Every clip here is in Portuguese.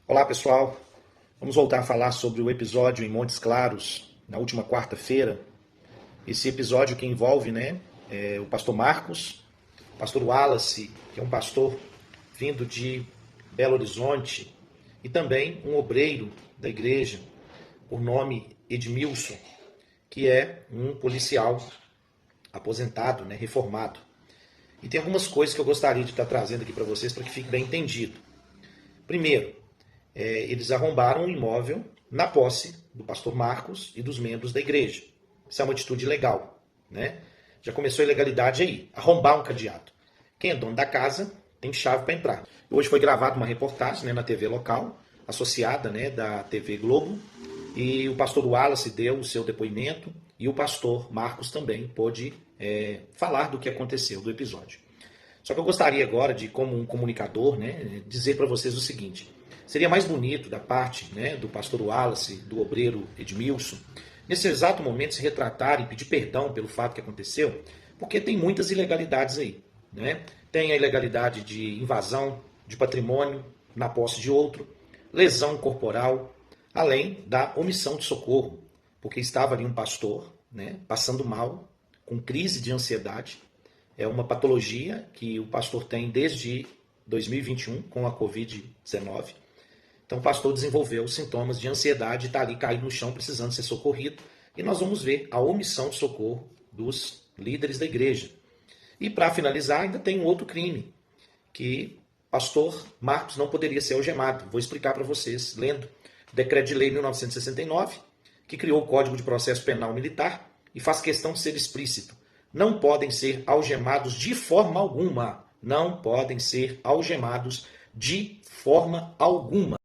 Olá pessoal, vamos voltar a falar sobre o episódio em Montes Claros, na última quarta-feira. Esse episódio que envolve o pastor Marcos, o pastor Wallace, que é um pastor vindo de Belo Horizonte, e também um obreiro da igreja, por nome Edmilson, que é um policial aposentado, reformado. E tem algumas coisas que eu gostaria de estar trazendo aqui para vocês para que fique bem entendido. Primeiro, eles arrombaram um imóvel na posse do pastor Marcos e dos membros da igreja. Isso é uma atitude ilegal, Já começou a ilegalidade aí, arrombar um cadeado. Quem é dono da casa tem chave para entrar. Hoje foi gravada uma reportagem na TV local, associada da TV Globo, e o pastor Wallace deu o seu depoimento e o pastor Marcos também pôde falar do que aconteceu, do episódio. Só que eu gostaria agora de, como um comunicador, dizer para vocês o seguinte: seria mais bonito da parte do pastor Wallace, do obreiro Edmilson, nesse exato momento se retratar e pedir perdão pelo fato que aconteceu, porque tem muitas ilegalidades aí. Tem a ilegalidade de invasão de patrimônio na posse de outro, lesão corporal, além da omissão de socorro, porque estava ali um pastor passando mal, com crise de ansiedade. É uma patologia que o pastor tem desde 2021 com a Covid-19. Então o pastor desenvolveu sintomas de ansiedade e está ali caído no chão precisando ser socorrido. E nós vamos ver a omissão de socorro dos líderes da igreja. E para finalizar, ainda tem um outro crime, que pastor Marcos não poderia ser algemado. Vou explicar para vocês, lendo o Decreto de Lei 1969, que criou o Código de Processo Penal Militar e faz questão de ser explícito. Não podem ser algemados de forma alguma. Não podem ser algemados de forma alguma.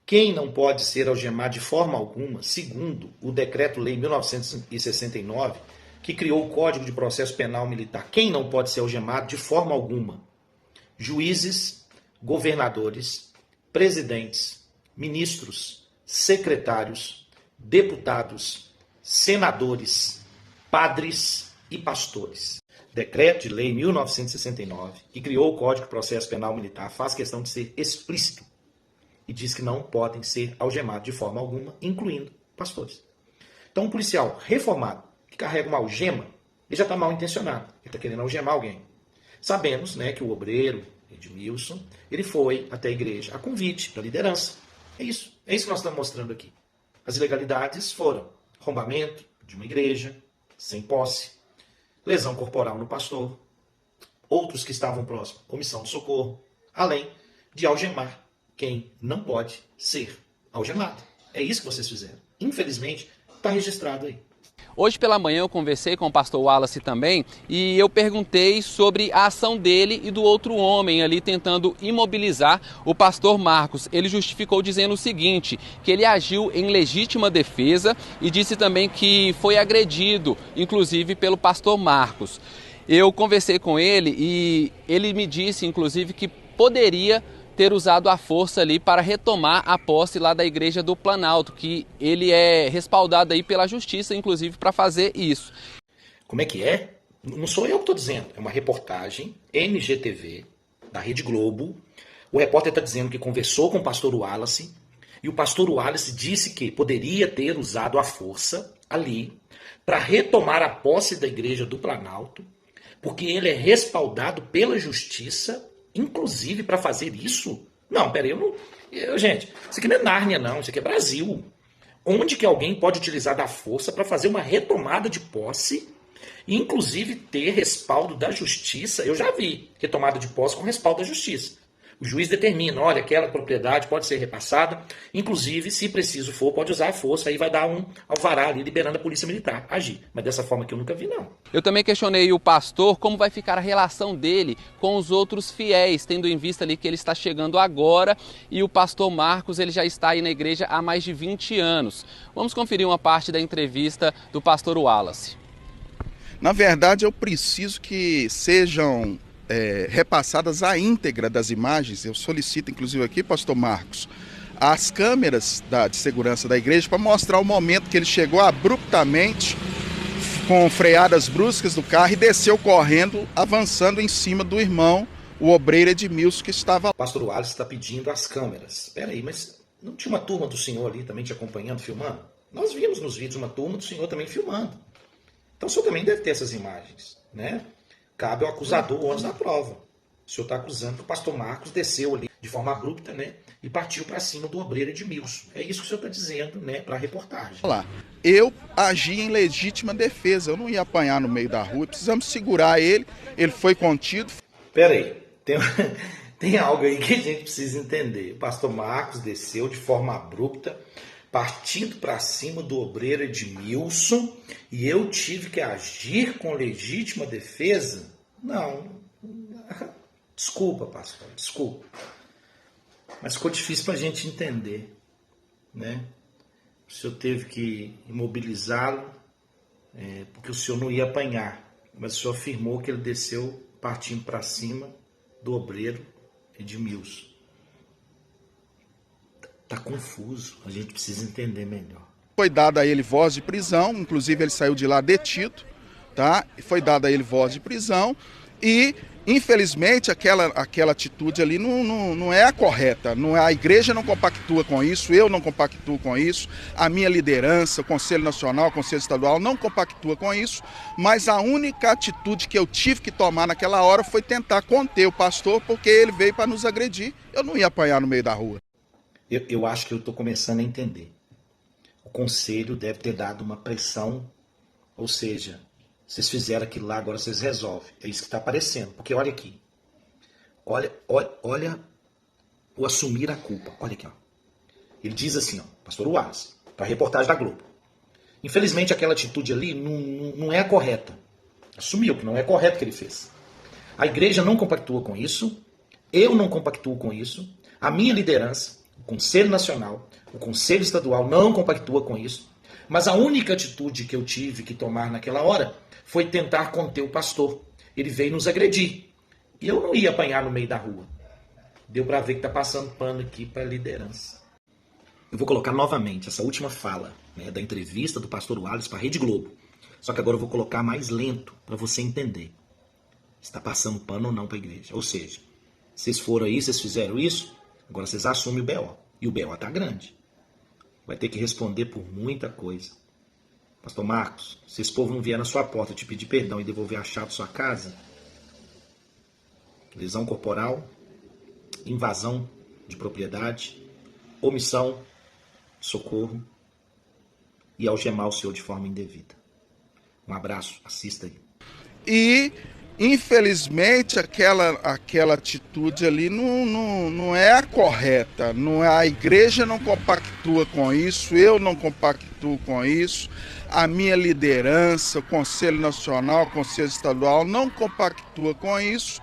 Quem não pode ser algemado de forma alguma, segundo o Decreto-Lei 1969, que criou o Código de Processo Penal Militar, quem não pode ser algemado de forma alguma? Juízes, governadores, presidentes, ministros, secretários, deputados, senadores, padres e pastores. Decreto de Lei 1969, que criou o Código de Processo Penal Militar, faz questão de ser explícito e diz que não podem ser algemados de forma alguma, incluindo pastores. Então, um policial reformado que carrega uma algema, ele já está mal intencionado, ele está querendo algemar alguém. Sabemos que o obreiro, Edmilson, ele foi até a igreja a convite da liderança. É isso que nós estamos mostrando aqui. As ilegalidades foram arrombamento de uma igreja, sem posse, lesão corporal no pastor, outros que estavam próximos, omissão de socorro, além de algemar quem não pode ser algemado. É isso que vocês fizeram. Infelizmente, está registrado aí. Hoje pela manhã eu conversei com o pastor Wallace também e eu perguntei sobre a ação dele e do outro homem ali tentando imobilizar o pastor Marcos. Ele justificou dizendo o seguinte, que ele agiu em legítima defesa e disse também que foi agredido, inclusive pelo pastor Marcos. Eu conversei com ele e ele me disse, inclusive, que poderia ter usado a força ali para retomar a posse lá da Igreja do Planalto, que ele é respaldado aí pela justiça, inclusive, para fazer isso. Como é que é? Não sou eu que estou dizendo, é uma reportagem MGTV, da Rede Globo. O repórter está dizendo que conversou com o pastor Wallace, e o pastor Wallace disse que poderia ter usado a força ali para retomar a posse da Igreja do Planalto, porque ele é respaldado pela justiça, inclusive para fazer isso? Não, peraí, gente, isso aqui não é Nárnia não, isso aqui é Brasil. Onde que alguém pode utilizar da força para fazer uma retomada de posse e inclusive ter respaldo da justiça? Eu já vi retomada de posse com respaldo da justiça. O juiz determina, olha, aquela propriedade pode ser repassada, inclusive, se preciso for, pode usar a força, aí vai dar um alvará ali liberando a polícia militar agir. Mas dessa forma que eu nunca vi, não. Eu também questionei o pastor como vai ficar a relação dele com os outros fiéis, tendo em vista ali que ele está chegando agora e o pastor Marcos ele já está aí na igreja há mais de 20 anos. Vamos conferir uma parte da entrevista do pastor Wallace. Na verdade, eu preciso que sejam repassadas a íntegra das imagens. Eu solicito, inclusive aqui, pastor Marcos, as câmeras de segurança da igreja para mostrar o momento que ele chegou abruptamente, com freadas bruscas do carro e desceu correndo, avançando em cima do irmão o obreiro Edmilson que estava lá. O pastor Wallace está pedindo as câmeras. Espera aí, mas não tinha uma turma do senhor ali também te acompanhando, filmando? Nós vimos nos vídeos uma turma do senhor também filmando. Então o senhor também deve ter essas imagens, né? Cabe ao acusador o ônus da prova. O senhor está acusando que o pastor Marcos desceu ali de forma abrupta, né? E partiu para cima do obreiro Edmilson. É isso que o senhor está dizendo, né? Para a reportagem. Lá. Eu agi em legítima defesa. Eu não ia apanhar no meio da rua. Precisamos segurar ele. Ele foi contido. Espera aí. Tem algo aí que a gente precisa entender. O pastor Marcos desceu de forma abrupta, partindo para cima do obreiro Edmilson, e eu tive que agir com legítima defesa? Não. Desculpa, pastor, desculpa. Mas ficou difícil para a gente entender, né? O senhor teve que imobilizá-lo, porque o senhor não ia apanhar, mas o senhor afirmou que ele desceu partindo para cima do obreiro Edmilson. Tá confuso, a gente precisa entender melhor. Foi dada a ele voz de prisão, inclusive ele saiu de lá detido, tá? Foi dada a ele voz de prisão e, infelizmente, aquela atitude ali não é a correta. A igreja não compactua com isso, eu não compactuo com isso, a minha liderança, o Conselho Nacional, o Conselho Estadual não compactua com isso, mas a única atitude que eu tive que tomar naquela hora foi tentar conter o pastor, porque ele veio para nos agredir. Eu não ia apanhar no meio da rua. Eu acho que eu estou começando a entender. O conselho deve ter dado uma pressão, ou seja, vocês fizeram aquilo lá, agora vocês resolvem. É isso que está aparecendo. Porque olha aqui. Olha o assumir a culpa. Olha aqui, ó. Ele diz assim, ó, pastor Wallace, para a reportagem da Globo. Infelizmente aquela atitude ali não é a correta. Assumiu que não é correto o que ele fez. A igreja não compactua com isso. Eu não compactuo com isso. A minha liderança, o Conselho Nacional, o Conselho Estadual não compactua com isso, mas a única atitude que eu tive que tomar naquela hora foi tentar conter o pastor. Ele veio nos agredir. E eu não ia apanhar no meio da rua. Deu para ver que está passando pano aqui para a liderança. Eu vou colocar novamente essa última fala, né, da entrevista do pastor Wallace para a Rede Globo. Só que agora eu vou colocar mais lento para você entender se está passando pano ou não para a igreja. Ou seja, vocês foram aí, vocês fizeram isso, agora vocês assumem o BO. E o BO está grande. Vai ter que responder por muita coisa. Pastor Marcos, se esse povo não vier na sua porta te pedir perdão e devolver a chave da sua casa, lesão corporal, invasão de propriedade, omissão, socorro e algemar o senhor de forma indevida. Um abraço, assista aí. E, infelizmente, aquela atitude ali não é a correta. A igreja não compactua com isso, eu não compactuo com isso, a minha liderança, o Conselho Nacional, o Conselho Estadual não compactua com isso,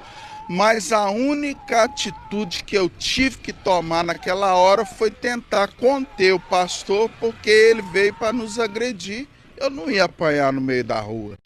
mas a única atitude que eu tive que tomar naquela hora foi tentar conter o pastor, porque ele veio para nos agredir. Eu não ia apanhar no meio da rua.